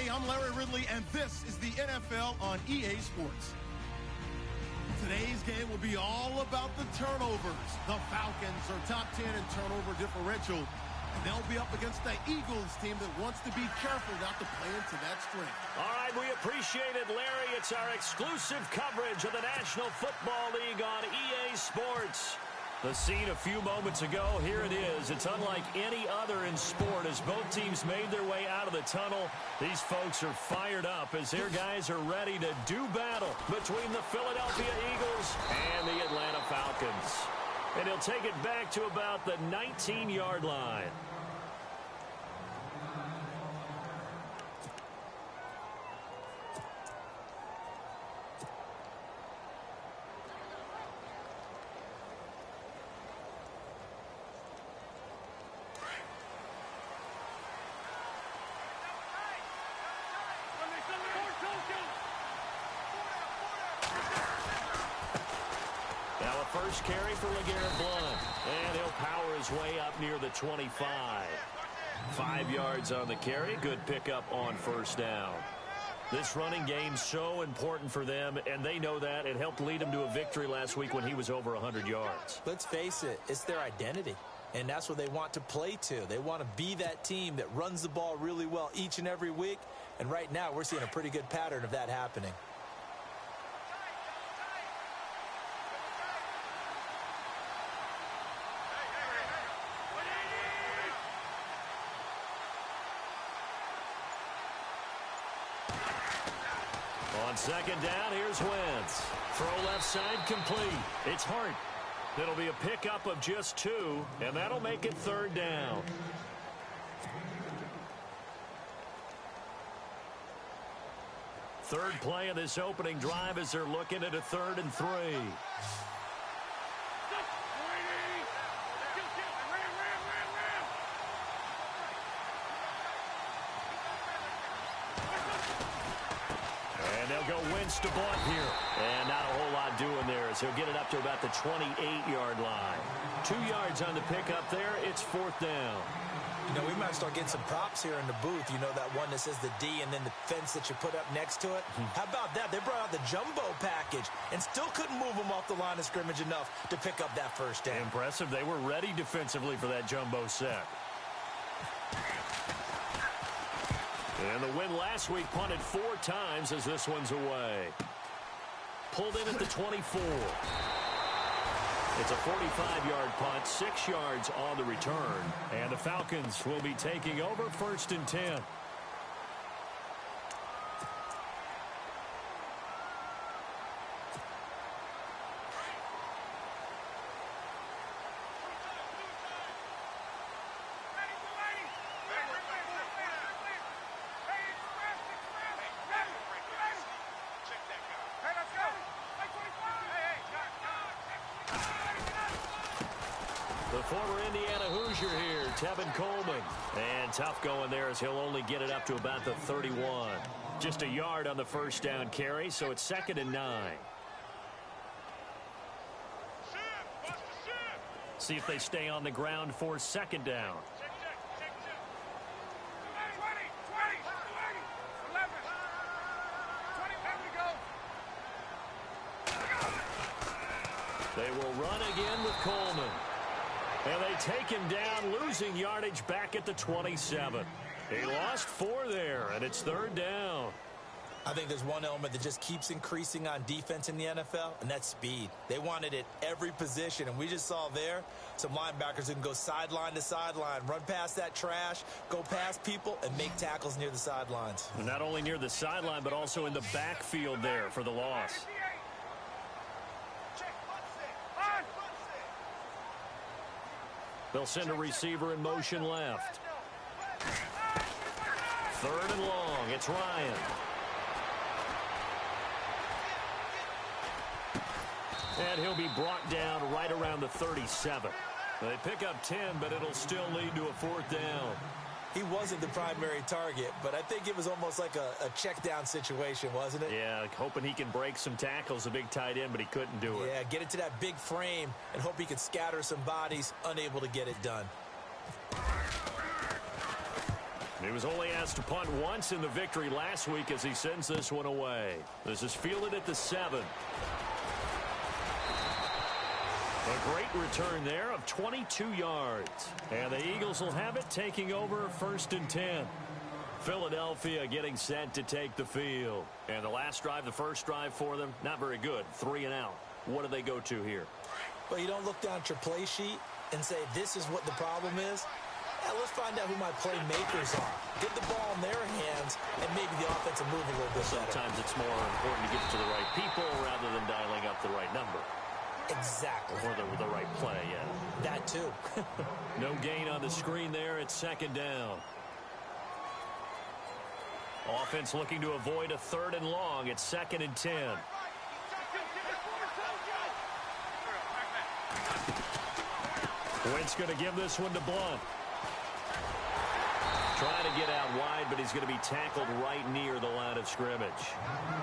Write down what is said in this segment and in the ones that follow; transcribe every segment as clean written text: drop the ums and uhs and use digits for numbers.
everybody. I'm Larry Ridley, and this is the NFL on EA Sports. Today's game will be all about the turnovers. The Falcons are top 10 in turnover differential, and they'll be up against the Eagles team that wants to be careful not to play into that strength. All right, we appreciate it, Larry. It's our exclusive coverage of the National Football League on EA Sports. The scene a few moments ago, here it is. It's unlike any other in sport as both teams made their way out of the tunnel. These folks are fired up as their guys are ready to do battle between the Philadelphia Eagles and the Atlanta Falcons. And he'll take it back to about the 19-yard line. First carry for LeGarrette Blount, and he'll power his way up near the 25. 5 yards on the carry. Good pickup on first down. This running game so important for them, and they know that. It helped lead them to a victory last week when he was over 100 yards. Let's face it, it's their identity, and that's what they want to play to. They want to be that team that runs the ball really well each and every week, and right now we're seeing a pretty good pattern of that happening. On second down, here's Wentz. Throw left side complete. It's Hart. It'll be a pickup of just 2, and that'll make it third down. Third play of this opening drive as they're looking at a 3rd and 3. They'll go Wentz to Blount here. And not a whole lot doing there as he'll get it up to about the 28-yard line. 2 yards on the pickup there. It's 4th down. You know, we might start getting some props here in the booth. You know, that one that says the D and then the fence that you put up next to it. How about that? They brought out the jumbo package and still couldn't move them off the line of scrimmage enough to pick up that first down. Impressive. They were ready defensively for that jumbo set. And the win last week punted 4 times as this one's away. Pulled in at the 24. It's a 45-yard punt, 6 yards on the return. And the Falcons will be taking over 1st and 10. The former Indiana Hoosier here, Tevin Coleman. And tough going there as he'll only get it up to about the 31. Just a yard on the first down carry, so it's 2nd and 9. See if they stay on the ground for 2nd down. They will run again with Coleman. And they take him down, losing yardage back at the 27. He lost 4 there, and it's 3rd down. I think there's one element that just keeps increasing on defense in the NFL, and that's speed. They want it at every position, and we just saw there some linebackers who can go sideline to sideline, run past that trash, go past people, and make tackles near the sidelines. And not only near the sideline, but also in the backfield there for the loss. They'll send a receiver in motion left. 3rd and long. It's Ryan. And he'll be brought down right around the 37. They pick up 10, but it'll still lead to a 4th down. He wasn't the primary target, but I think it was almost like a check down situation, wasn't it? Yeah, hoping he can break some tackles, a big tight end, but he couldn't do it. Yeah, get it to that big frame and hope he could scatter some bodies, unable to get it done. He was only asked to punt once in the victory last week as he sends this one away. This is fielded at the 7. A great return there of 22 yards. And the Eagles will have it, taking over 1st and 10. Philadelphia getting set to take the field. And the last drive, the first drive for them, not very good. 3 and out. What do they go to here? Well, you don't look down at your play sheet and say, this is what the problem is. Yeah, let's find out who my playmakers are. Get the ball in their hands, and maybe the offense will move a little bit better. Sometimes it's more important to get it to the right people rather than dialing up the right number. Exactly. Or the right play, yeah. That too. No gain on the screen there. It's 2nd down. Offense looking to avoid a 3rd and long. It's 2nd and 10. Wentz going to give this one to Blunt. Trying to get out wide, but he's going to be tackled right near the line of scrimmage.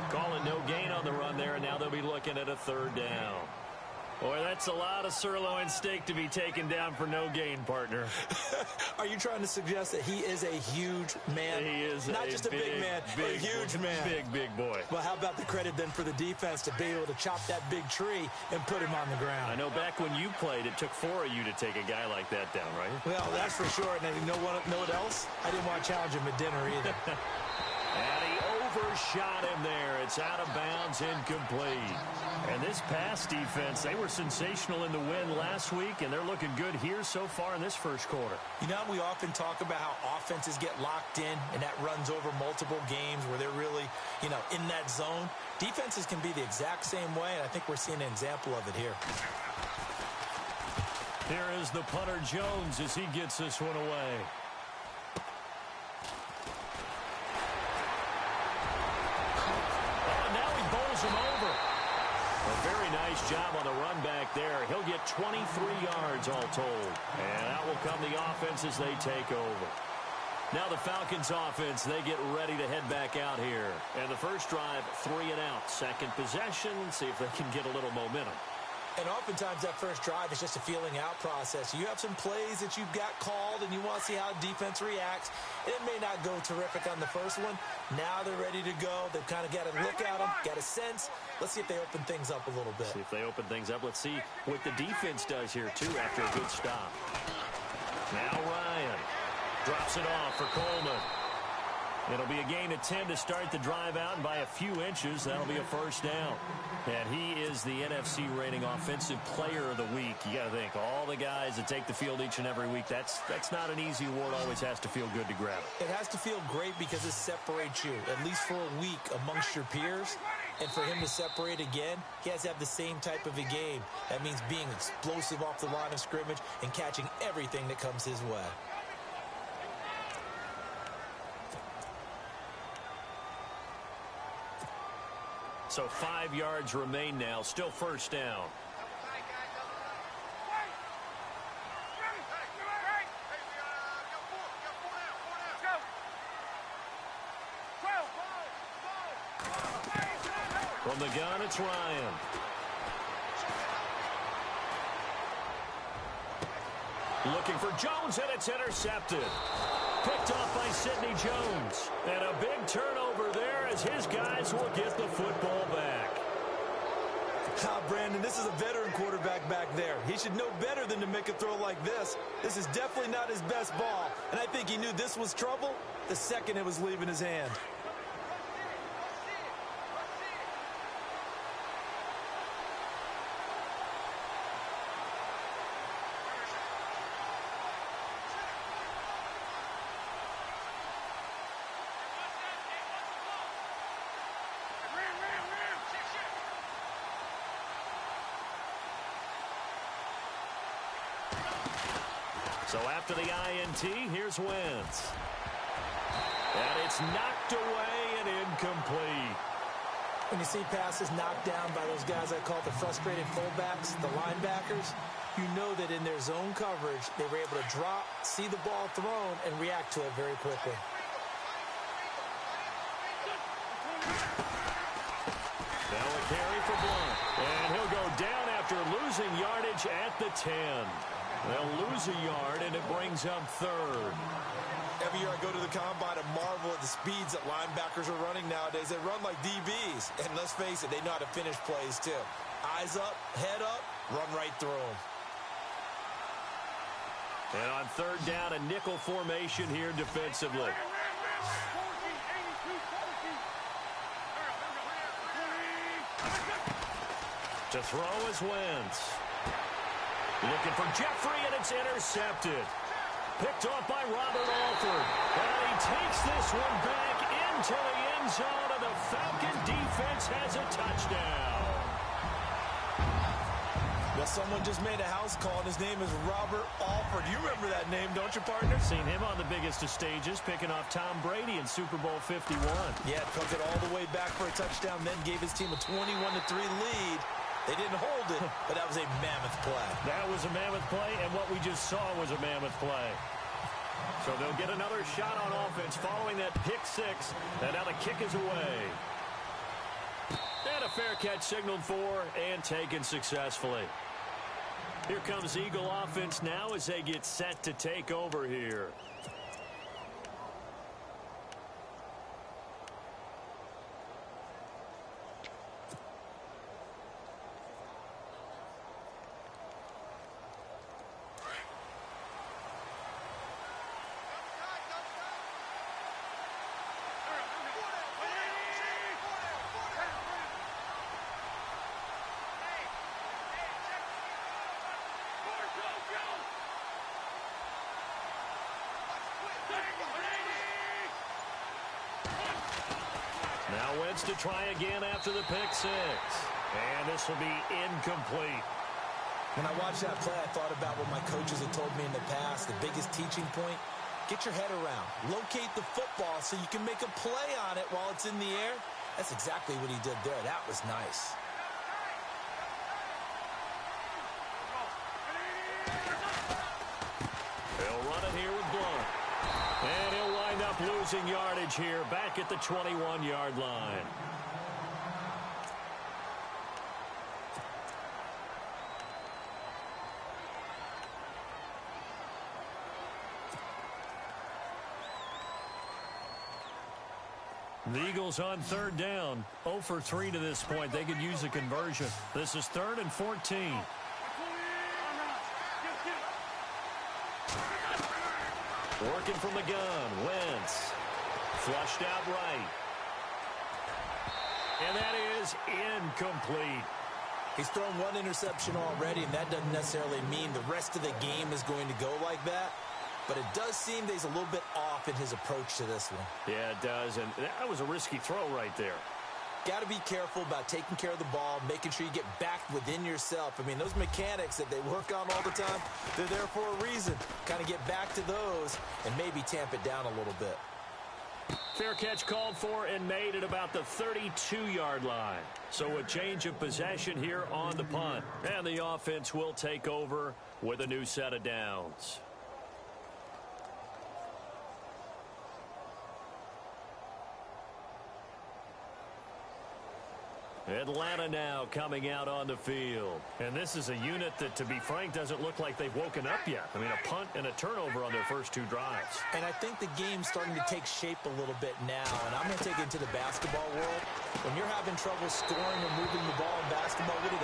Calling no gain on the run there, and now they'll be looking at a 3rd down. Boy, that's a lot of sirloin steak to be taken down for no gain, partner. Are you trying to suggest that he is a huge man? He is not just a big man, a huge man. Big boy. Well, how about the credit then for the defense to be able to chop that big tree and put him on the ground? I know back when you played, it took 4 of you to take a guy like that down, right? Well, that's for sure. And you know what else? I didn't want to challenge him at dinner either. And he overshot him there. It's out of bounds, incomplete. And this pass defense, they were sensational in the win last week, and they're looking good here so far in this first quarter. You know, we often talk about how offenses get locked in, and that runs over multiple games where they're really, in that zone. Defenses can be the exact same way, and I think we're seeing an example of it here. Here is the punter Jones as he gets this one away. Him over. A very nice job on the run back there. He'll get 23 yards all told. And out will come the offense as they take over. Now the Falcons offense, they get ready to head back out here. And the first drive, 3 and out. Second possession, see if they can get a little momentum. And oftentimes that first drive is just a feeling out process. You have some plays that you've got called and you want to see how defense reacts. It may not go terrific on the first one. Now they're ready to go. They've kind of got to look at them, got a sense. Let's see if they open things up a little bit. See if they open things up. Let's see what the defense does here, too, after a good stop. Now Ryan drops it off for Coleman. It'll be a gain of 10 to start the drive out, and by a few inches, that'll be a first down. And he is the NFC reigning offensive player of the week. You got to think, all the guys that take the field each and every week, that's not an easy award. Always has to feel good to grab it. It has to feel great because it separates you, at least for a week, amongst your peers. And for him to separate again, he has to have the same type of a game. That means being explosive off the line of scrimmage and catching everything that comes his way. So 5 yards remain now. Still first down. From the gun, it's Ryan. Looking for Jones, and it's intercepted. Picked off by Sidney Jones. And a big turnover there as his guys will get the football back. Brandon, this is a veteran quarterback back there. He should know better than to make a throw like this. This is definitely not his best ball. And I think he knew this was trouble the second it was leaving his hand. So after the INT, here's Wentz. And it's knocked away and incomplete. When you see passes knocked down by those guys I call the frustrated fullbacks, the linebackers, you know that in their zone coverage, they were able to drop, see the ball thrown, and react to it very quickly. Now a carry for Blunt. And he'll go down after losing yardage at the 10. They'll lose a yard, and it brings up third. Every year I go to the combine and marvel at the speeds that linebackers are running nowadays. They run like DBs. And let's face it, they know how to finish plays too. Eyes up, head up, run right through them. And on third down, a nickel formation here defensively. To throw is Wentz. Looking for Jeffrey, and it's intercepted. Picked off by Robert Alford. And he takes this one back into the end zone, and the Falcon defense has a touchdown. Well, someone just made a house call, and his name is Robert Alford. You remember that name, don't you, partner? Seen him on the biggest of stages, picking off Tom Brady in Super Bowl 51. Yeah, took it all the way back for a touchdown, then gave his team a 21-3 lead. They didn't hold it, but that was a mammoth play. That was a mammoth play, and what we just saw was a mammoth play. So they'll get another shot on offense following that pick six, and now the kick is away. And a fair catch signaled for and taken successfully. Here comes Eagle offense now as they get set to take over here. Now Wentz to try again after the pick six. And this will be incomplete. When I watched that play, I thought about what my coaches had told me in the past. The biggest teaching point, get your head around. Locate the football so you can make a play on it while it's in the air. That's exactly what he did there. That was nice. He'll run it here with Blunt. And he'll wind up losing yardage here back at the 21-yard line. The Eagles on third down. 0 for 3 to this point. They could use a conversion. This is 3rd and 14. Working from the gun, Wentz. Flushed out right. And that is incomplete. He's thrown one interception already, and that doesn't necessarily mean the rest of the game is going to go like that. But it does seem that he's a little bit off in his approach to this one. Yeah, it does, and that was a risky throw right there. Got to be careful about taking care of the ball, making sure you get back within yourself. I mean, those mechanics that they work on all the time, they're there for a reason. Kind of get back to those and maybe tamp it down a little bit. Fair catch called for and made at about the 32-yard line. So a change of possession here on the punt. And the offense will take over with a new set of downs. Atlanta now coming out on the field. And this is a unit that, to be frank, doesn't look like they've woken up yet. I mean, a punt and a turnover on their first 2 drives. And I think the game's starting to take shape a little bit now. And I'm going to take it into the basketball world. When you're having trouble scoring or moving the ball in basketball, what do?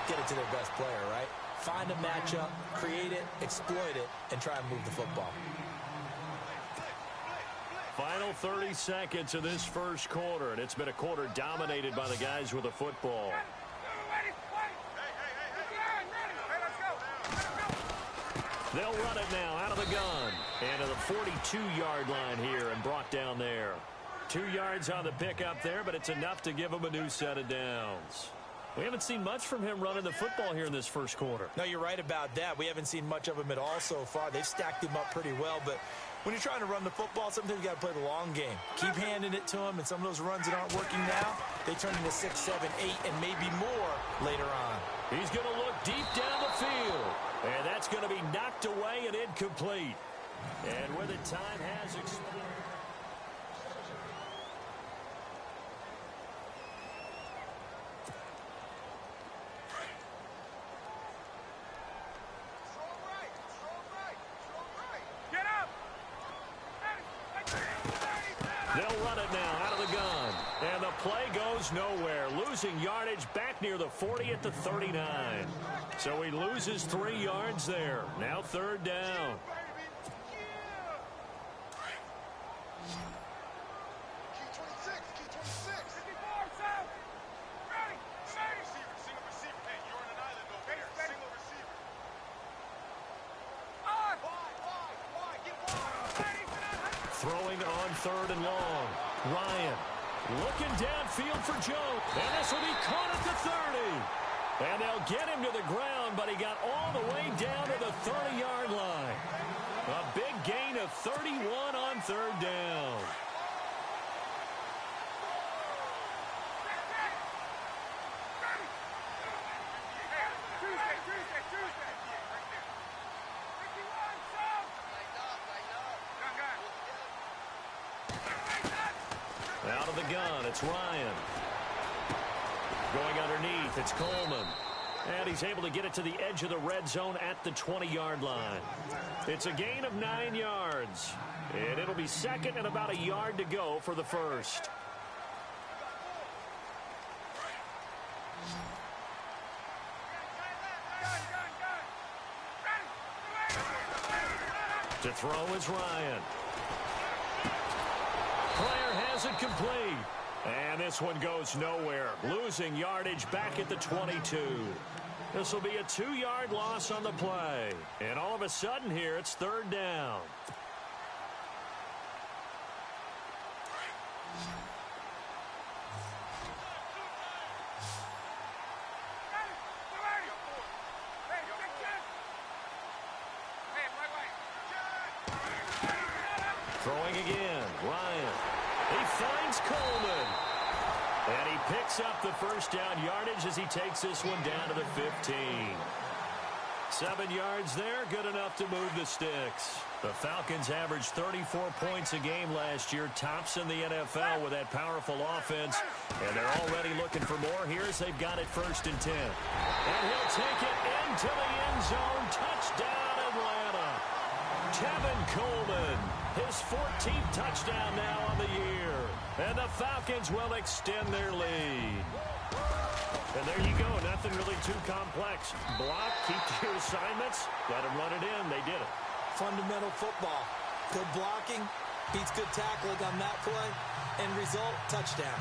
Get it to their best player, right? Find a matchup, create it, exploit it, and try and move the football. Final 30 seconds of this first quarter, and it's been a quarter dominated by the guys with the football. They'll run it now out of the gun. And to the 42-yard line here and brought down there. 2 yards on the pickup there, but it's enough to give them a new set of downs. We haven't seen much from him running the football here in this first quarter. No, you're right about that. We haven't seen much of him at all so far. They've stacked him up pretty well, but when you're trying to run the football, sometimes you got to play the long game. Keep handing it to him, and some of those runs that aren't working now, they turn into 6, 7, 8, and maybe more later on. He's going to look deep down the field, and that's going to be knocked away and incomplete. And with it, time has expired. run it now out of the gun. And the play goes nowhere, losing yardage back near the 40 at the 39. So he loses 3 yards there. Now third down. Throwing on third and long. Ryan looking downfield for Joe. And this will be caught at the 30. And they'll get him to the ground, but he got all the way down to the 30-yard line. A big gain of 31 on third down. Out of the gun, it's Ryan. Going underneath, it's Coleman. And he's able to get it to the edge of the red zone at the 20-yard line. It's a gain of 9 yards. And it'll be second and about a yard to go for the first. To throw is Ryan. Player has it complete. And this one goes nowhere. Losing yardage back at the 22. This will be a 2-yard loss on the play. And all of a sudden here, it's third down. Throwing again, Ryan. He finds Coleman. And he picks up the first down yardage as he takes this one down to the 15. 7 yards there, good enough to move the sticks. The Falcons averaged 34 points a game last year, tops in the NFL with that powerful offense. And they're already looking for more here as they've got it first and 10. And he'll take it into the end zone. Touchdown, Atlanta. Tevin Coleman, his 14th touchdown now on the year. And the Falcons will extend their lead. And there you go, nothing really too complex. Block, keep to your assignments, let them run it in. They did it. Fundamental football. Good blocking, beats good tackling on that play. End result, touchdown.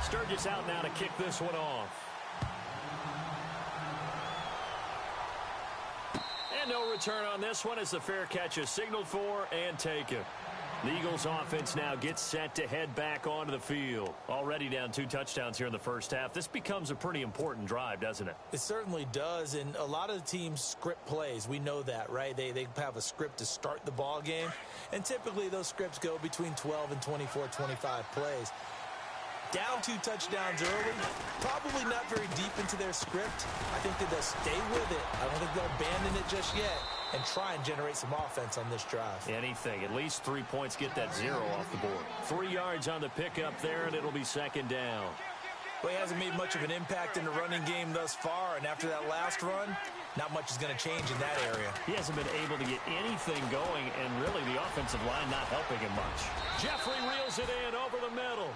Sturgis out now to kick this one off. And no return on this one as the fair catch is signaled for and taken. The Eagles offense now gets set to head back onto the field. Already down 2 touchdowns here in the first half. This becomes a pretty important drive, doesn't it? It certainly does, and a lot of the teams script plays. We know that, right? They have a script to start the ball game, and typically those scripts go between 12 and 24, 25 plays. Down 2 touchdowns early, probably not very deep into their script. I think that they'll stay with it. I don't think they'll abandon it just yet and try and generate some offense on this drive. Anything. At least 3 points, get that 0 off the board. 3 yards on the pickup there, and it'll be second down. Well, he hasn't made much of an impact in the running game thus far, and after that last run, not much is going to change in that area. He hasn't been able to get anything going, and really the offensive line not helping him much. Jeffrey reels it in over the middle.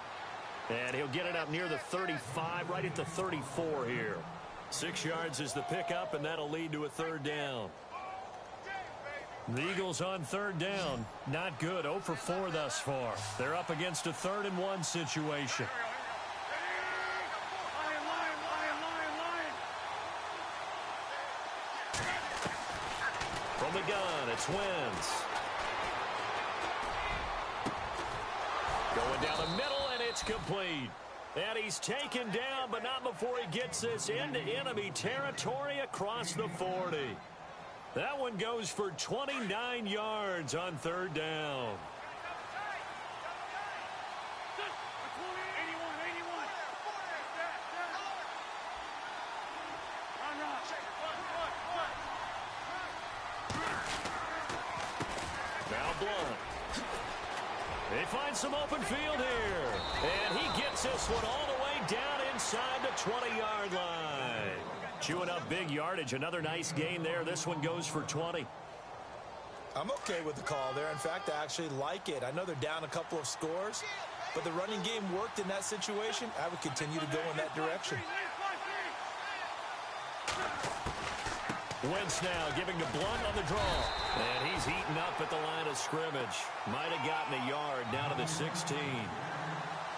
And he'll get it up near the 35, right at the 34 here. 6 yards is the pickup, and that'll lead to a third down. The Eagles on third down, not good, 0 for 4 thus far. They're up against a 3rd and 1 situation. From the gun, it's Wentz. Going down the middle, and it's complete. And he's taken down, but not before he gets this into enemy territory across the 40. That one goes for 29 yards on third down. Now Blunt. They find some open field here. And he gets this one all the way down inside the 20-yard line. Chewing up big yardage. Another nice gain there. This one goes for 20. I'm okay with the call there. In fact, I actually like it. I know they're down a couple of scores, but the running game worked in that situation. I would continue to go in that direction. Wentz now giving to Blunt on the draw. And he's heating up at the line of scrimmage. Might have gotten a yard down to the 16.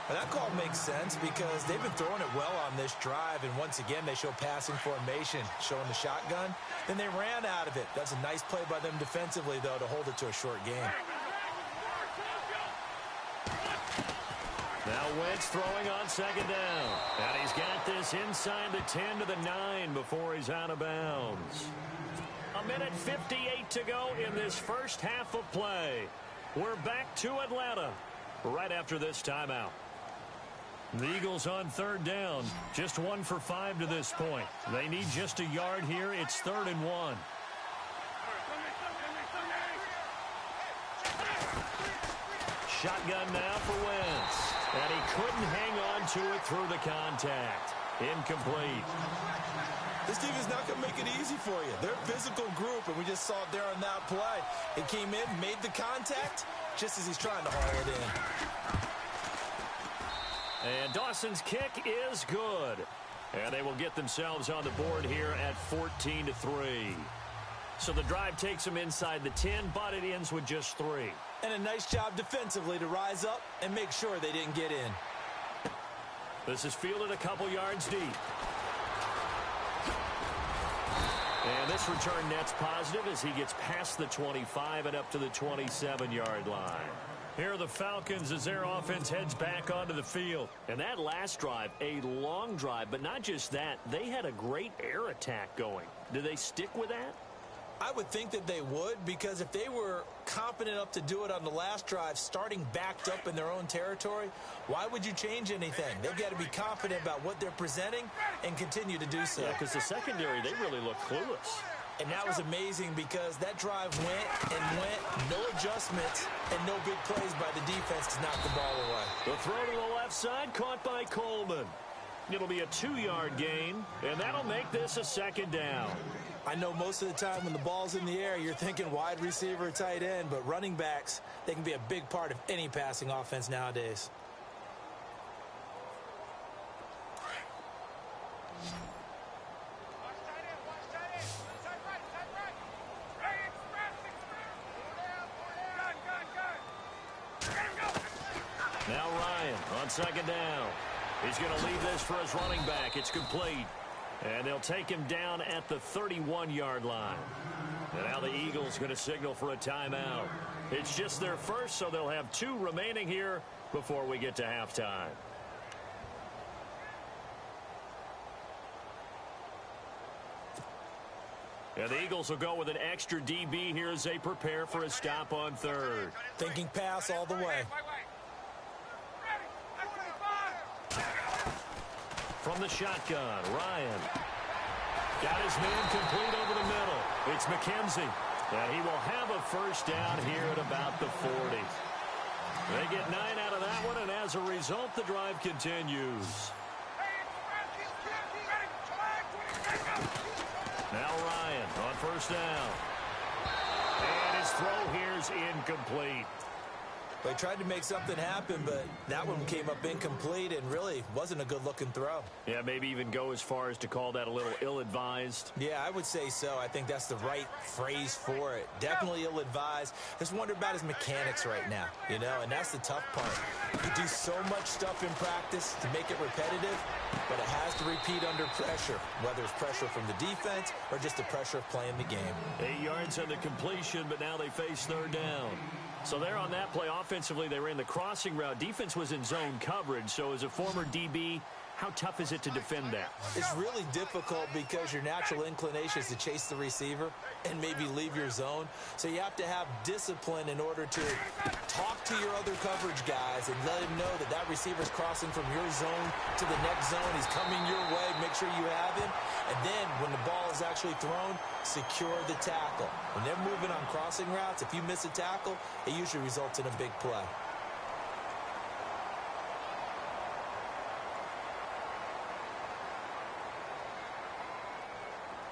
And that call makes sense because they've been throwing it well on this drive, and once again they show passing formation, showing the shotgun. Then they ran out of it. That's a nice play by them defensively, though, to hold it to a short game. Now Wentz throwing on second down. And he's got this inside the 10 to the 9 before he's out of bounds. 1:58 to go in this first half of play. We're back to Atlanta right after this timeout. The Eagles on third down. Just 1 for 5 to this point. They need just a yard here. It's 3rd and 1. Shotgun now for Wentz. And he couldn't hang on to it through the contact. Incomplete. This team is not going to make it easy for you. They're a physical group, and we just saw it there on that play. He came in, made the contact, just as he's trying to haul it in. And Dawson's kick is good. And they will get themselves on the board here at 14-3. So the drive takes them inside the 10, but it ends with just 3. And a nice job defensively to rise up and make sure they didn't get in. This is fielded a couple yards deep. And this return net's positive as he gets past the 25 and up to the 27-yard line. Here are the Falcons as their offense heads back onto the field. And that last drive, a long drive, but not just that. They had a great air attack going. Do they stick with that? I would think that they would, because if they were competent enough to do it on the last drive, starting backed up in their own territory, why would you change anything? They've got to be confident about what they're presenting and continue to do so. Yeah, because the secondary, they really look clueless. And that was amazing because that drive went and went, no adjustments, and no big plays by the defense to knock the ball away. The throw to the left side, caught by Coleman. It'll be a 2-yard gain, and that'll make this a 2nd down. I know most of the time when the ball's in the air, you're thinking wide receiver, tight end, but running backs, they can be a big part of any passing offense nowadays. Now Ryan on 2nd down. He's going to leave this for his running back. It's complete. And they'll take him down at the 31-yard line. And now the Eagles going to signal for a timeout. It's just their first, so they'll have 2 remaining here before we get to halftime. And the Eagles will go with an extra DB here as they prepare for a stop on 3rd. Thinking pass all the way. From the shotgun, Ryan got his man complete over the middle. It's McKenzie. And he will have a first down here at about the 40. They get 9 out of that one, and as a result, the drive continues. Now Ryan on 1st down. And his throw here is incomplete. They tried to make something happen, but that one came up incomplete and really wasn't a good-looking throw. Yeah, maybe even go as far as to call that a little ill-advised. Yeah, I would say so. I think that's the right phrase for it. Definitely ill-advised. Just wonder about his mechanics right now, you know, and that's the tough part. You do so much stuff in practice to make it repetitive, but it has to repeat under pressure, whether it's pressure from the defense or just the pressure of playing the game. 8 yards on the completion, but now they face 3rd down. So there on that play, offensively, they ran the crossing route. Defense was in zone coverage. So as a former DB, how tough is it to defend that? It's really difficult because your natural inclination is to chase the receiver and maybe leave your zone. So you have to have discipline in order to talk to your other coverage guys and let him know that that receiver is crossing from your zone to the next zone. He's coming your way. Make sure you have him. And then when the ball is actually thrown, secure the tackle. When they're moving on crossing routes, if you miss a tackle, it usually results in a big play.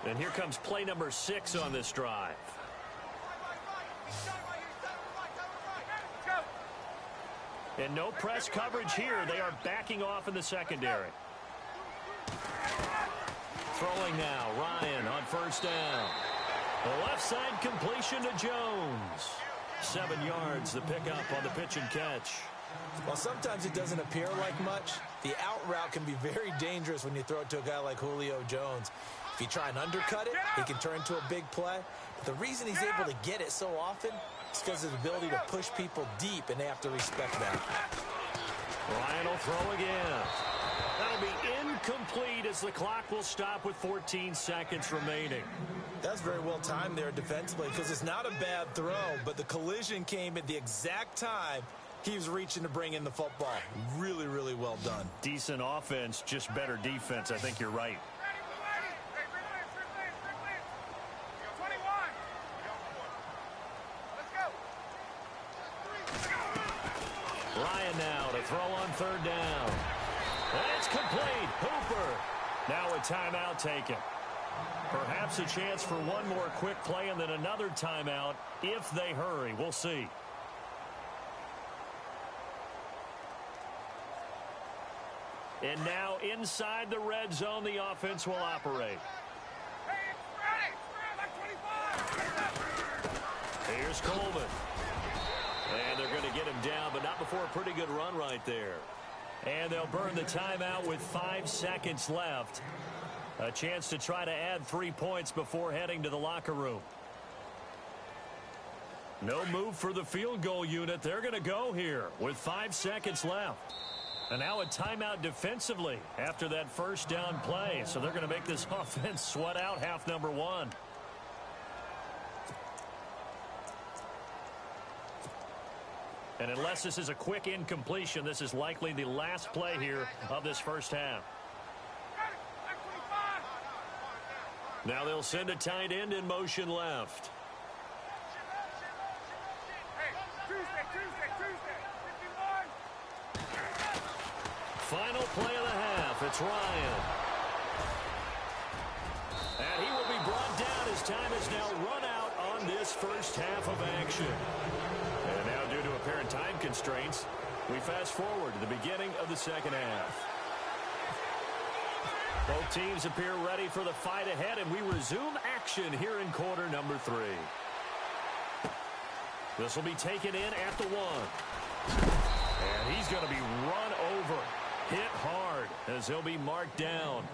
And here comes play number 6 on this drive. And no press coverage here. They are backing off in the secondary. Throwing now, Ryan on first down. The left side completion to Jones. 7 yards, the pickup on the pitch and catch. Well, sometimes it doesn't appear like much. The out route can be very dangerous when you throw it to a guy like Julio Jones. If you try and undercut it, he can turn into a big play. But the reason he's able to get it so often is because of his ability to push people deep, and they have to respect that. Ryan will throw again. That'll be incomplete as the clock will stop with 14 seconds remaining. That's very well timed there defensively because it's not a bad throw, but the collision came at the exact time he was reaching to bring in the football. Really, really well done. Decent offense, just better defense. I think you're right. Ryan now to throw on third down. And it's complete. Hooper. Now a timeout taken. Perhaps a chance for one more quick play and then another timeout if they hurry. We'll see. And now inside the red zone, the offense will operate. Here's Coleman. And they're going to get him down, but not before a pretty good run right there. And they'll burn the timeout with 5 seconds left. A chance to try to add 3 points before heading to the locker room. No move for the field goal unit. They're going to go here with 5 seconds left. And now a timeout defensively after that first down play. So they're going to make this offense sweat out half number 1. And unless this is a quick incompletion, this is likely the last play here of this first half. Now they'll send a tight end in motion left. Final play of the half. It's Ryan. And he will be brought down. His time is now run out on this first half of action. And now, due to apparent time constraints, we fast forward to the beginning of the second half. Both teams appear ready for the fight ahead, and we resume action here in quarter number 3. This will be taken in at the 1. And he's going to be run over, hit hard, as he'll be marked down.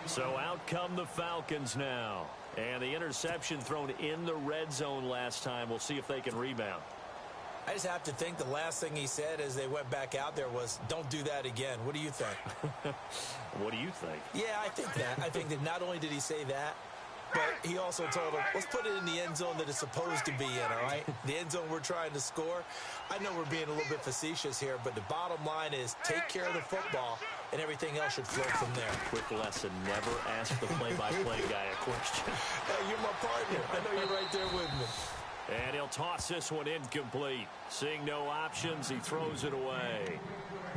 So out come the Falcons now. And the interception thrown in the red zone last time. We'll see if they can rebound. I just have to think the last thing he said as they went back out there was, don't do that again. What do you think? What do you think? Yeah, I think that. I think that not only did he say that, but he also told him, let's put it in the end zone that it's supposed to be in, all right? The end zone we're trying to score. I know we're being a little bit facetious here, but the bottom line is take care of the football, and everything else should flow from there. Quick lesson, never ask the play-by-play guy a question. Hey, you're my partner. I know you're right there with me. And he'll toss this one incomplete. Seeing no options, he throws it away.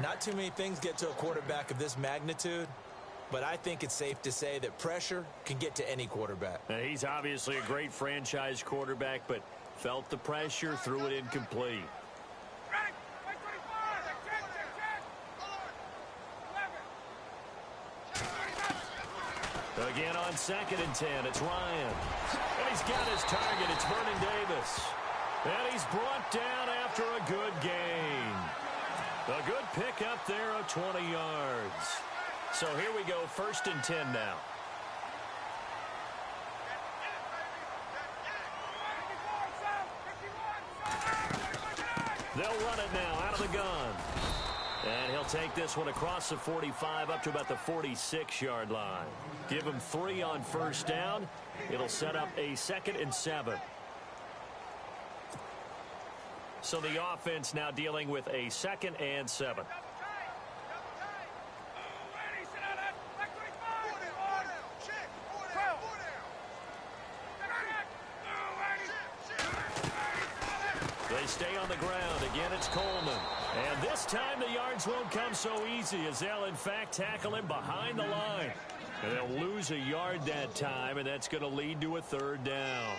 Not too many things get to a quarterback of this magnitude, but I think it's safe to say that pressure can get to any quarterback. Now, he's obviously a great franchise quarterback, but felt the pressure, threw it incomplete. Again on 2nd and 10, it's Ryan. And he's got his target, it's Vernon Davis. And he's brought down after a good gain. A good pick up there of 20 yards. So here we go, 1st and 10 now. They'll run it now out of the gun. And he'll take this one across the 45 up to about the 46-yard line. Give him 3 on first down. It'll set up a 2nd and 7. So the offense now dealing with a 2nd and 7. They stay on the ground. Again, it's Coleman. And this time the yards won't come so easy as they'll, in fact, tackle him behind the line. And they'll lose a yard that time, and that's going to lead to a third down.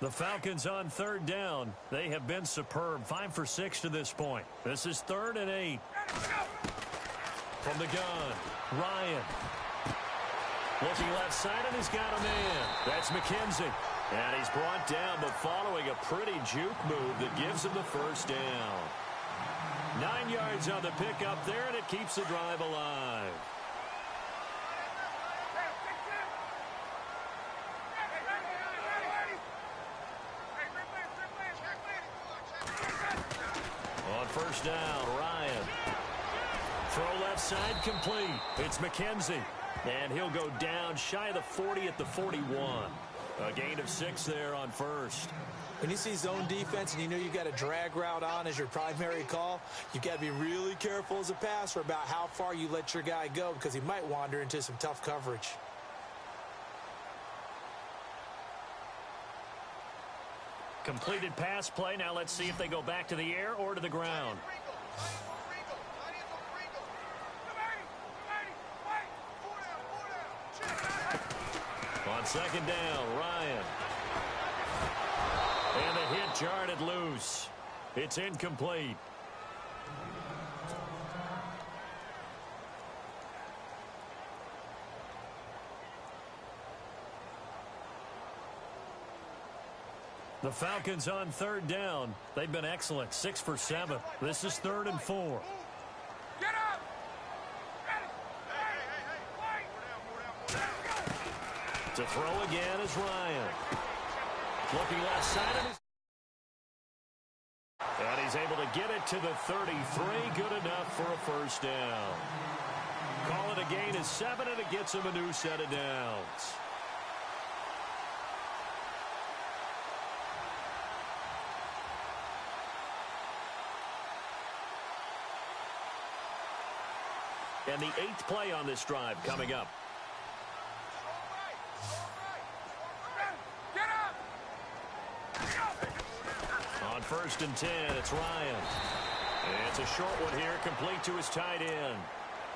The Falcons on third down. They have been superb. 5 for 6 to this point. This is 3rd and 8. From the gun, Ryan. Looking left side, and he's got a man. That's McKenzie. And he's brought down, but following a pretty juke move that gives him the first down. 9 yards on the pickup there, and it keeps the drive alive. First down, Ryan. Throw left side complete. It's McKenzie. And he'll go down shy of the 40 at the 41. A gain of 6 there on first. When you see zone defense and you know you got a drag route on as your primary call, you got to be really careful as a passer about how far you let your guy go because he might wander into some tough coverage. Completed pass play. Now let's see if they go back to the air or to the ground. On second down, Ryan. And the hit jarred loose. It's incomplete. The Falcons on third down. They've been excellent. 6 for 7. This is 3rd and 4. Get up! To throw again is Ryan. Looking left side of his. And he's able to get it to the 33. Good enough for a first down. Call it a gain of 7, and it gets him a new set of downs. And the 8th play on this drive coming up. On 1st and 10, it's Ryan. And it's a short one here, complete to his tight end.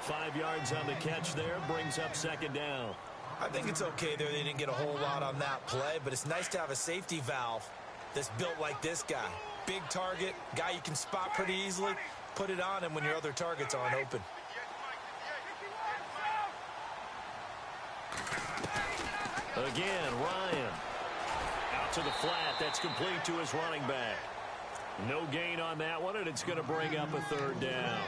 5 yards on the catch there, brings up second down. I think it's okay there. They didn't get a whole lot on that play, but it's nice to have a safety valve that's built like this guy. Big target, guy you can spot pretty easily. Put it on him when your other targets aren't open. Again, Ryan. Out to the flat. That's complete to his running back. No gain on that one, and it's going to bring up a third down.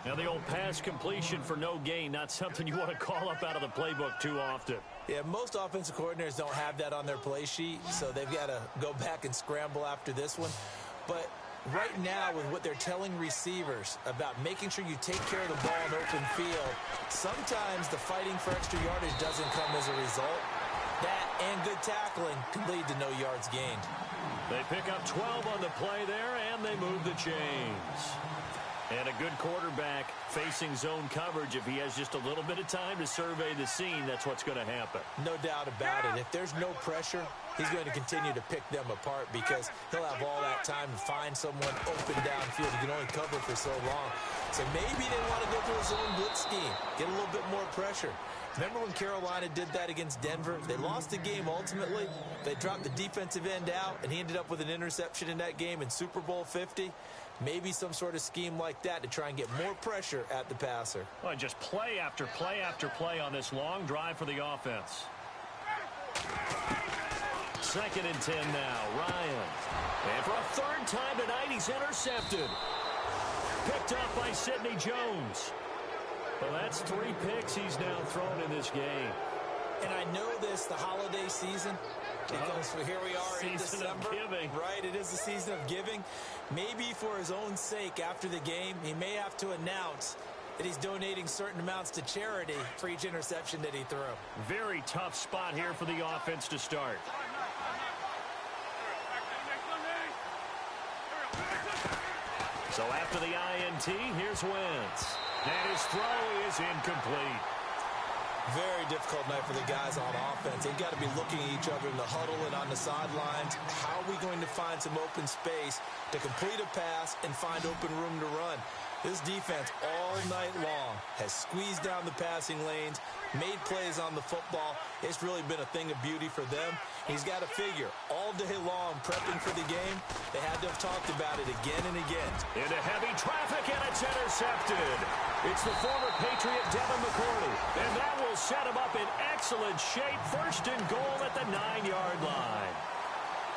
Now, the old pass completion for no gain, not something you want to call up out of the playbook too often. Yeah, most offensive coordinators don't have that on their play sheet, so they've got to go back and scramble after this one. But right now, with what they're telling receivers about making sure you take care of the ball in open field, sometimes the fighting for extra yardage doesn't come as a result. That and good tackling can lead to no yards gained. They pick up 12 on the play there, and they move the chains. And a good quarterback facing zone coverage. If he has just a little bit of time to survey the scene, that's what's going to happen. No doubt about it. If there's no pressure, he's going to continue to pick them apart because he'll have all that time to find someone open downfield. He can only cover for so long. So maybe they want to go to a zone blitz scheme, get a little bit more pressure. Remember when Carolina did that against Denver? They lost the game ultimately. They dropped the defensive end out, and he ended up with an interception in that game in Super Bowl 50. Maybe some sort of scheme like that to try and get more pressure at the passer. Well, just play after play after play on this long drive for the offense. 2nd and 10 now, Ryan. And for a 3rd time tonight, he's intercepted. Picked up by Sidney Jones. Well, that's 3 picks he's now thrown in this game. And I know this, the holiday season, because here we are in December. Right, it is the season of giving. Maybe for his own sake after the game, he may have to announce that he's donating certain amounts to charity for each interception that he threw. Very tough spot here for the offense to start. So after the INT, here's Wentz. And his throw is incomplete. Very difficult night for the guys on offense. They've got to be looking at each other in the huddle and on the sidelines. How are we going to find some open space to complete a pass and find open room to run? This defense all night long has squeezed down the passing lanes, made plays on the football. It's really been a thing of beauty for them. He's got to figure all day long prepping for the game. They had to have talked about it again and again. Into heavy traffic, and it's intercepted. It's the former Patriot Devin McCourty, and that will set him up in excellent shape. First and goal at the 9-yard line.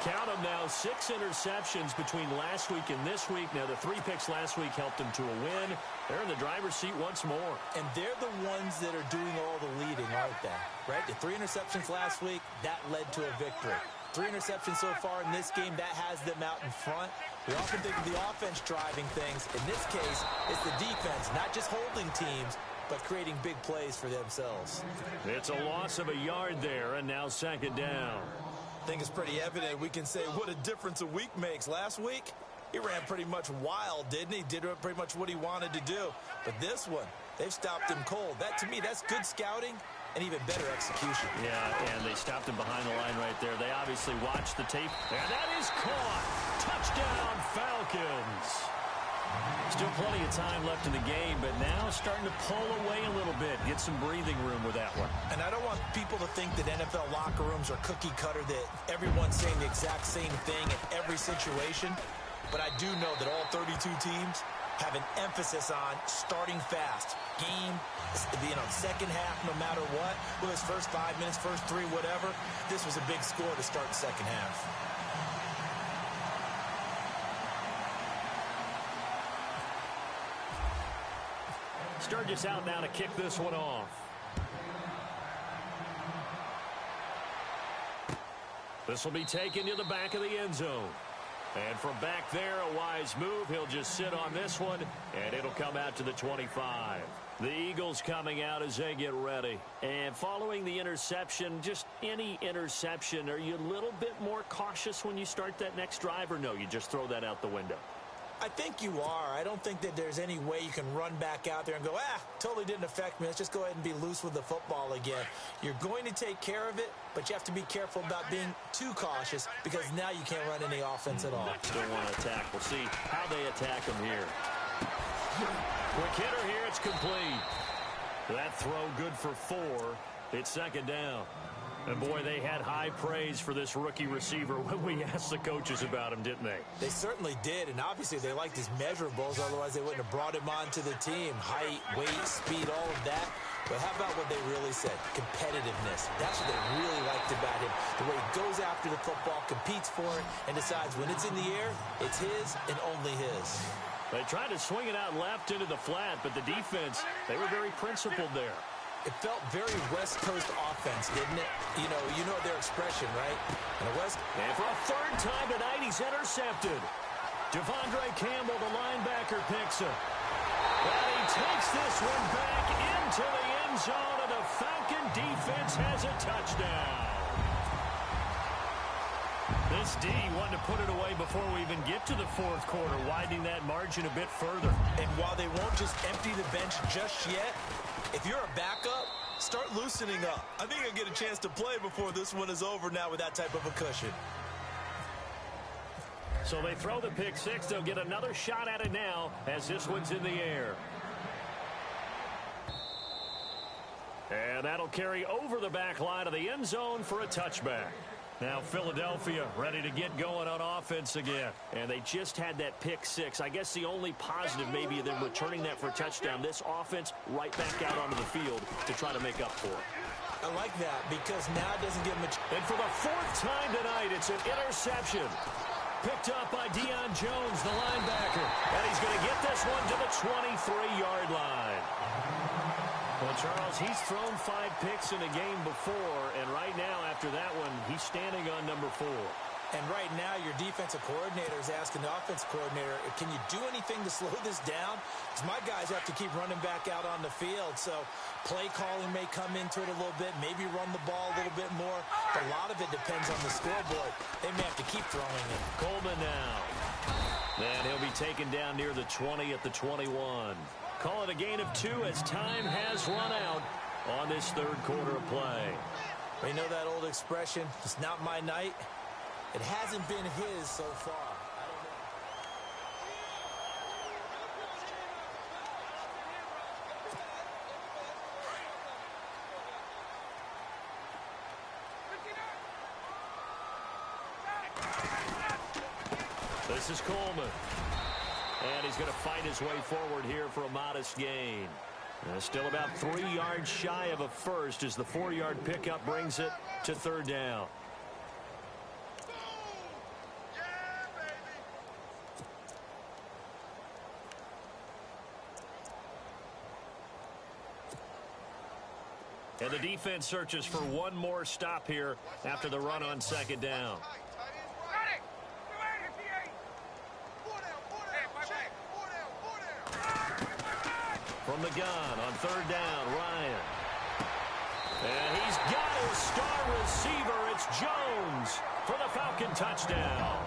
Count them now, 6 interceptions between last week and this week. Now, the 3 picks last week helped them to a win. They're in the driver's seat once more. And they're the ones that are doing all the leading, aren't they? Right? The 3 interceptions last week, that led to a victory. 3 interceptions so far in this game, that has them out in front. We often think of the offense driving things. In this case, it's the defense, not just holding teams, but creating big plays for themselves. It's a loss of a yard there, and now second down. I think it's pretty evident. We can say what a difference a week makes. Last week, he ran pretty much wild, didn't he? Did pretty much what he wanted to do. But this one, they've stopped him cold. That, to me, that's good scouting and even better execution. Yeah, and they stopped him behind the line right there. They obviously watched the tape, and that is caught. Touchdown, Falcons. Still plenty of time left in the game, but now starting to pull away a little bit. Get some breathing room with that one. And I don't want people to think that NFL locker rooms are cookie cutter, that everyone's saying the exact same thing in every situation. But I do know that all 32 teams have an emphasis on starting fast. Game, second half, no matter what. Whether it's first 5 minutes, first 3, whatever. This was a big score to start the second half. Sturgis out now to kick this one off. This will be taken to the back of the end zone. And from back there, a wise move. He'll just sit on this one, and it'll come out to the 25. The Eagles coming out as they get ready. And following the interception, just any interception, are you a little bit more cautious when you start that next drive, or no, you just throw that out the window? I think you are. I don't think that there's any way you can run back out there and go, totally didn't affect me. Let's just go ahead and be loose with the football again. You're going to take care of it, but you have to be careful about being too cautious because now you can't run any offense at all. Still want to attack. We'll see how they attack him here. Quick hitter here. It's complete. That throw good for 4. It's second down. And, boy, they had high praise for this rookie receiver when we asked the coaches about him, didn't they? They certainly did, and obviously they liked his measurables. Otherwise, they wouldn't have brought him onto the team. Height, weight, speed, all of that. But how about what they really said? Competitiveness. That's what they really liked about him. The way he goes after the football, competes for it, and decides when it's in the air, it's his and only his. They tried to swing it out left into the flat, but the defense, they were very principled there. It felt very West Coast offense, didn't it? You know their expression, right? And And for a third time tonight, he's intercepted. Devondre Campbell, the linebacker, picks it. And he takes this one back into the end zone, and the Falcon defense has a touchdown. This D wanted to put it away before we even get to the fourth quarter, widening that margin a bit further. And while they won't just empty the bench just yet, if you're a backup, start loosening up. I think I'll get a chance to play before this one is over now with that type of a cushion. So they throw the pick 6. They'll get another shot at it now as this one's in the air. And that'll carry over the back line of the end zone for a touchback. Now Philadelphia ready to get going on offense again. And they just had that pick 6. I guess the only positive maybe them returning that for a touchdown. This offense right back out onto the field to try to make up for it. I like that because now it doesn't give them a... And for the 4th time tonight, it's an interception. Picked up by Deion Jones, the linebacker. And he's going to get this one to the 23-yard line. Well, Charles, he's thrown 5 picks in a game before, and right now, after that one, he's standing on number 4. And right now, your defensive coordinator is asking the offensive coordinator, can you do anything to slow this down? Because my guys have to keep running back out on the field. So play calling may come into it a little bit, maybe run the ball a little bit more. But a lot of it depends on the scoreboard. They may have to keep throwing it. Coleman now. And he'll be taken down near the 20 at the 21. Call it a gain of 2 as time has run out on this third quarter of play. You know that old expression, it's not my night? It hasn't been his so far. This is Coleman. And he's going to fight his way forward here for a modest gain. Still about 3 yards shy of a first as the 4-yard pickup brings it to third down. And the defense searches for one more stop here after the run on second down. From the gun on third down, Ryan. And he's got his star receiver. It's Jones for the Falcon touchdown.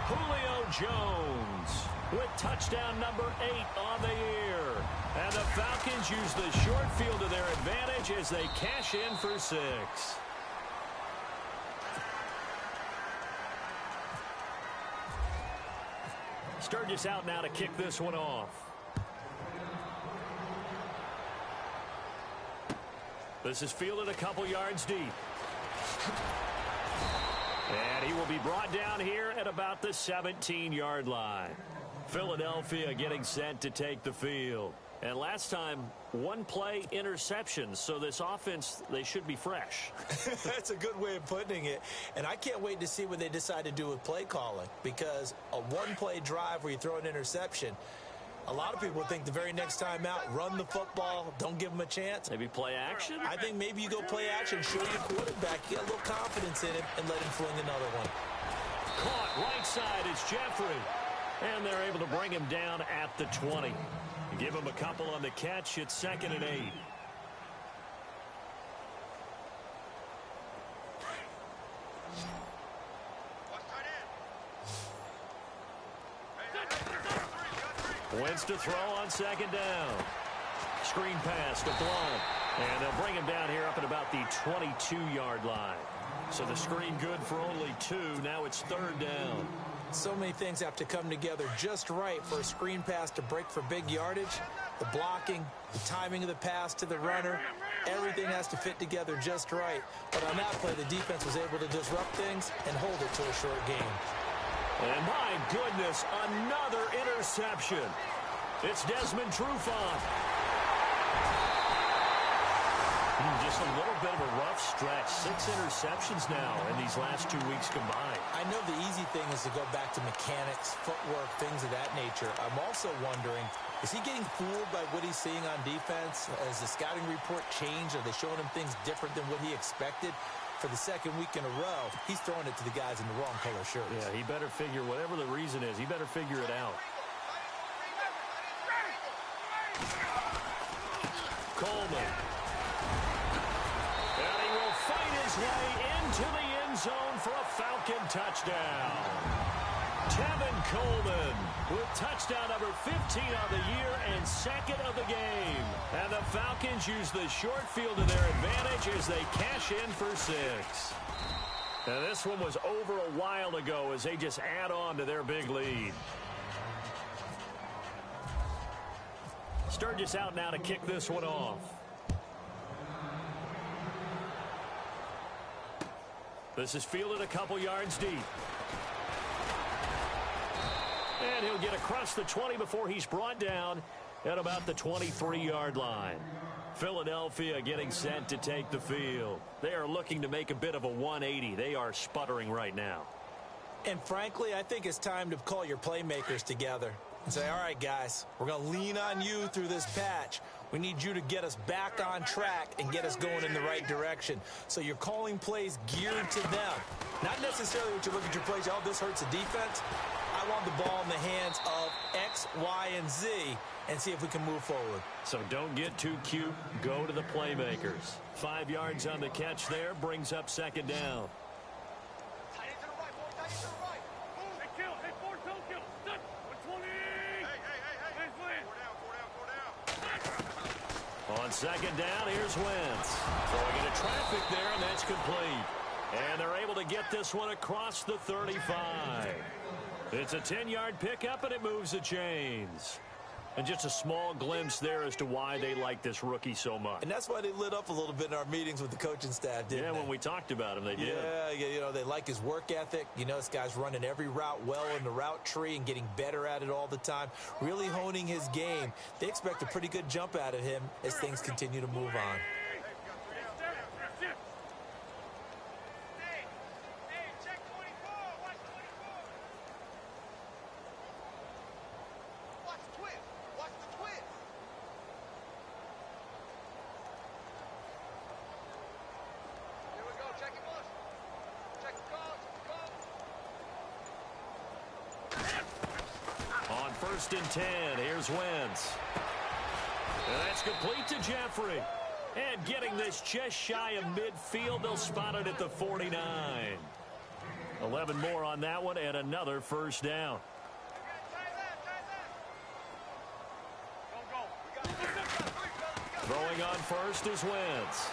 Julio Jones with touchdown number 8 on the year. And the Falcons use the short field to their advantage as they cash in for 6. Sturgis out now to kick this one off. This is fielded a couple yards deep. And he will be brought down here at about the 17-yard line. Philadelphia getting set to take the field. And last time, 1 play interception. So this offense, they should be fresh. That's a good way of putting it. And I can't wait to see what they decide to do with play calling. Because a 1-play drive where you throw an interception, a lot of people think the very next time out, run the football, don't give them a chance. Maybe play action? I think maybe you go play action, show your quarterback, get a little confidence in him, and let him fling another one. Caught right side, it's Jeffrey. And they're able to bring him down at the 20. Give him a couple on the catch. It's 2nd and 8. Wentz to throw on second down. Screen pass to Blount. And they'll bring him down here up at about the 22-yard line. So the screen good for only 2. Now it's third down. So many things have to come together just right for a screen pass to break for big yardage. The blocking, the timing of the pass to the runner, everything has to fit together just right. But on that play, the defense was able to disrupt things and hold it to a short game. And my goodness, another interception. It's Desmond Trufant. Just a little bit of a rough stretch. 6 interceptions now in these last 2 weeks combined. I know the easy thing is to go back to mechanics, footwork, things of that nature. I'm also wondering, is he getting fooled by what he's seeing on defense? Has the scouting report changed? Are they showing him things different than what he expected? For the second week in a row, he's throwing it to the guys in the wrong color shirts. Yeah, he better figure, whatever the reason is, he better figure it out. Coleman. And he will fight his way into the end zone for a Falcon touchdown. Tevin Coleman with touchdown number 15 on the year and 2nd of the game. And the Falcons use the short field to their advantage as they cash in for 6. And this one was over a while ago as they just add on to their big lead. Sturgis out now to kick this one off. This is fielded a couple yards deep. And he'll get across the 20 before he's brought down at about the 23-yard line. Philadelphia getting set to take the field. They are looking to make a bit of a 180. They are sputtering right now. And frankly, I think it's time to call your playmakers together and say, all right, guys, we're going to lean on you through this patch. We need you to get us back on track and get us going in the right direction. So you're calling plays geared to them. Not necessarily when you look at your plays, oh, this hurts the defense. I want the ball in the hands of X, Y, and Z and see if we can move forward. So don't get too cute. Go to the playmakers. 5 yards on the catch there brings up second down. On second down, here's Wentz. Throwing into traffic there, and that's complete. And they're able to get this one across the 35. It's a 10-yard pickup, and it moves the chains. And just a small glimpse there as to why they like this rookie so much. And that's why they lit up a little bit in our meetings with the coaching staff, didn't they? Yeah, when we talked about him, they did. Yeah, you know, they like his work ethic. You know, this guy's running every route well in the route tree and getting better at it all the time, really honing his game. They expect a pretty good jump out of him as things continue to move on. First and 10. Here's Wentz. And that's complete to Jeffrey. And getting this just shy of midfield, they'll spot it at the 49. 11 more on that one and another first down. Throwing on first is Wentz.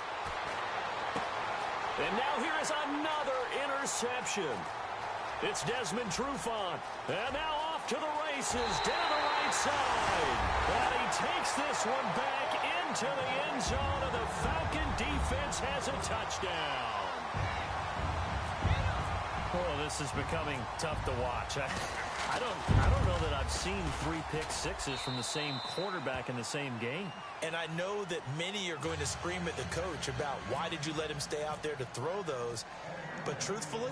And now here is another interception. It's Desmond Trufant. And now off to the races down the right side. And he takes this one back into the end zone, and the Falcon defense has a touchdown. Oh, this is becoming tough to watch. I don't know that I've seen 3 pick sixes from the same quarterback in the same game. And I know that many are going to scream at the coach about why did you let him stay out there to throw those. But truthfully,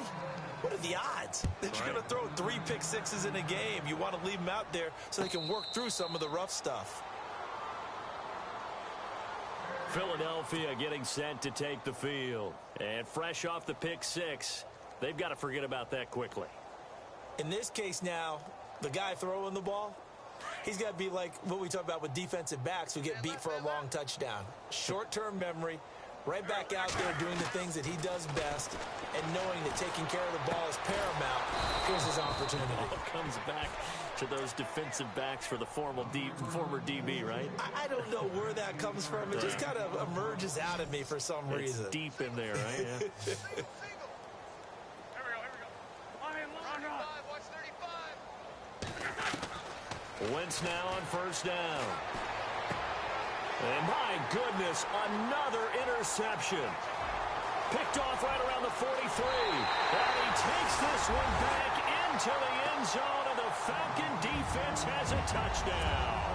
what are the odds that you're going to throw 3 pick sixes in a game? You want to leave them out there so they can work through some of the rough stuff. Philadelphia getting set to take the field. And fresh off the pick 6, they've got to forget about that quickly. In this case now, the guy throwing the ball, he's got to be like what we talk about with defensive backs who get beat for a long touchdown. Short-term memory, right back out there doing the things that he does best, and knowing that taking care of the ball is paramount. Here's his opportunity. It comes back to those defensive backs for the former DB, right? I don't know where that comes from. It just kind of emerges out of me for some reason. It's deep in there, right? Yeah. Wentz now on first down. And my goodness, another interception. Picked off right around the 43. And he takes this one back into the end zone, and the Falcon defense has a touchdown.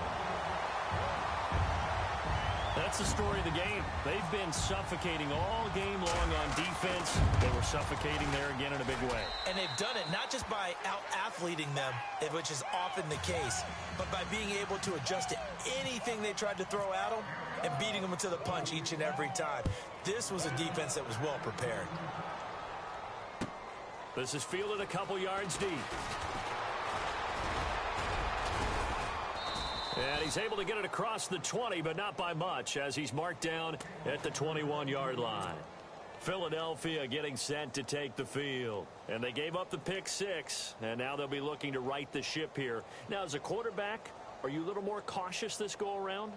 That's the story of the game. They've been suffocating all game long on defense. They were suffocating there again in a big way. And they've done it not just by out-athleting them, which is often the case, but by being able to adjust to anything they tried to throw at them and beating them to the punch each and every time. This was a defense that was well prepared. This is fielded a couple yards deep. And he's able to get it across the 20, but not by much, as he's marked down at the 21-yard line. Philadelphia getting set to take the field. And they gave up the pick 6, and now they'll be looking to right the ship here. Now, as a quarterback, are you a little more cautious this go-around?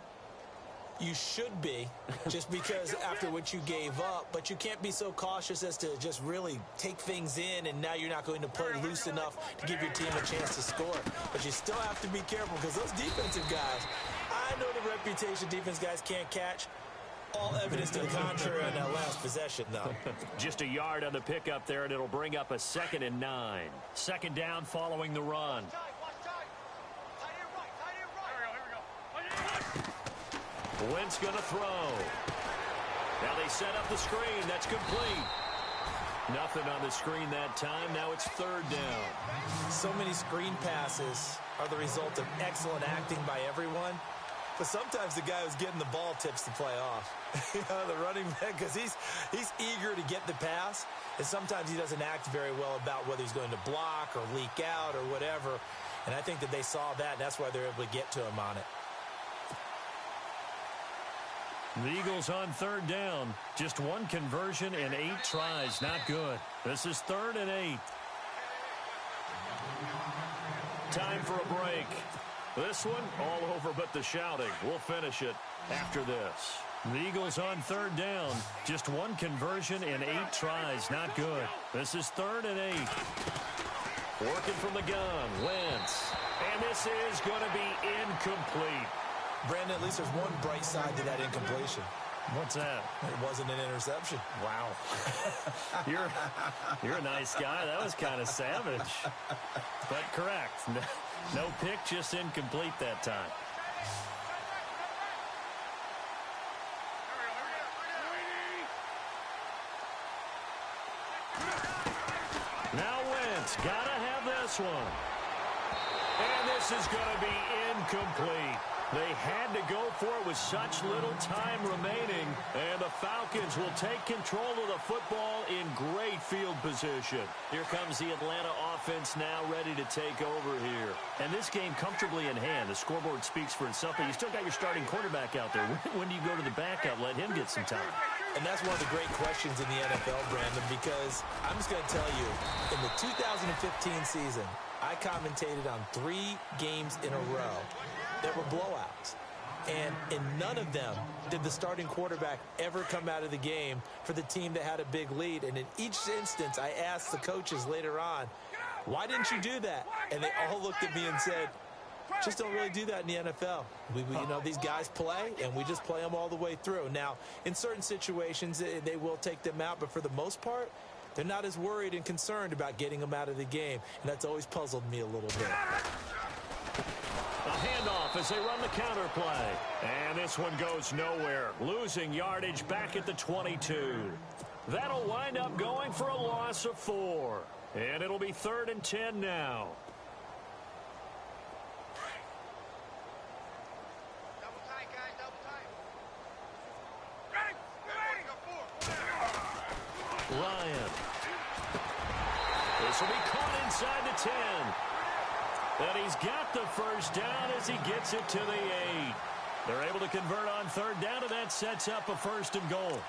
You should be, just because after what you gave up, but you can't be so cautious as to just really take things in, and now you're not going to play loose enough to give your team a chance to score. But you still have to be careful, because those defensive guys, I know the reputation defense guys can't catch. All evidence to the contrary on that last possession, though. Just a yard on the pickup there, and it'll bring up a 2nd and 9. Second down following the run. Wentz going to throw. Now they set up the screen. That's complete. Nothing on the screen that time. Now it's 3rd down. So many screen passes are the result of excellent acting by everyone. But sometimes the guy who's getting the ball tips the play off. The running back, because he's eager to get the pass, and sometimes he doesn't act very well about whether he's going to block or leak out or whatever. And I think that they saw that, and that's why they're able to get to him on it. The Eagles on third down. Just one conversion in 8 tries. Not good. This is 3rd and 8. Time for a break. This one, all over but the shouting. We'll finish it after this. The Eagles on third down. Just one conversion in 8 tries. Not good. This is 3rd and 8. Working from the gun. Wentz. And this is going to be incomplete. Brandon, at least there's one bright side to that incompletion. What's that? It wasn't an interception. Wow. You're a nice guy. That was kind of savage. But correct. No pick, just incomplete that time. Now Wentz. Gotta have this one. And this is going to be incomplete. They had to go for it with such little time remaining, and the Falcons will take control of the football in great field position. Here comes the Atlanta offense now ready to take over here. And this game comfortably in hand. The scoreboard speaks for itself, but you still got your starting quarterback out there. When do you go to the backup? Let him get some time. And that's one of the great questions in the NFL, Brandon, because I'm just going to tell you, in the 2015 season, I commentated on 3 games in a row that were blowouts. And in none of them did the starting quarterback ever come out of the game for the team that had a big lead. And in each instance, I asked the coaches later on, why didn't you do that? And they all looked at me and said, just don't really do that in the NFL. These guys play, and we just play them all the way through. Now, in certain situations, they will take them out, but for the most part, they're not as worried and concerned about getting them out of the game. And that's always puzzled me a little bit. A handoff as they run the counter play. And this one goes nowhere. Losing yardage back at the 22. That'll wind up going for a loss of 4. And it'll be 3rd and 10 now. Double tight, guys, double tight. Ready? Ryan. This will be caught inside the 10. And he's got the first down as he gets it to the 8. They're able to convert on third down, and that sets up a 1st and goal.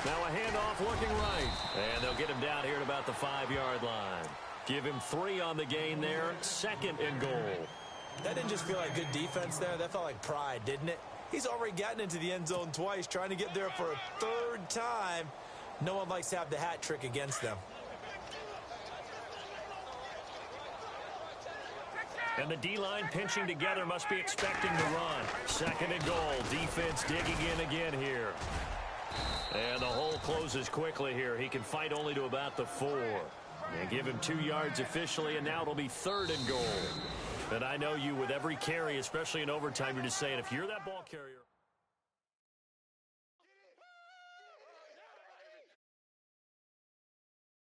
Now a handoff looking right. And they'll get him down here at about the 5-yard line. Give him 3 on the gain there. 2nd and goal. That didn't just feel like good defense there. That felt like pride, didn't it? He's already gotten into the end zone twice, trying to get there for a 3rd time. No one likes to have the hat trick against them. And the D-line pinching together must be expecting to run. 2nd and goal. Defense digging in again here. And the hole closes quickly here. He can fight only to about the 4. And give him 2 yards officially, and now it'll be 3rd and goal. And I know you, with every carry, especially in overtime, you're just saying, if you're that ball carrier.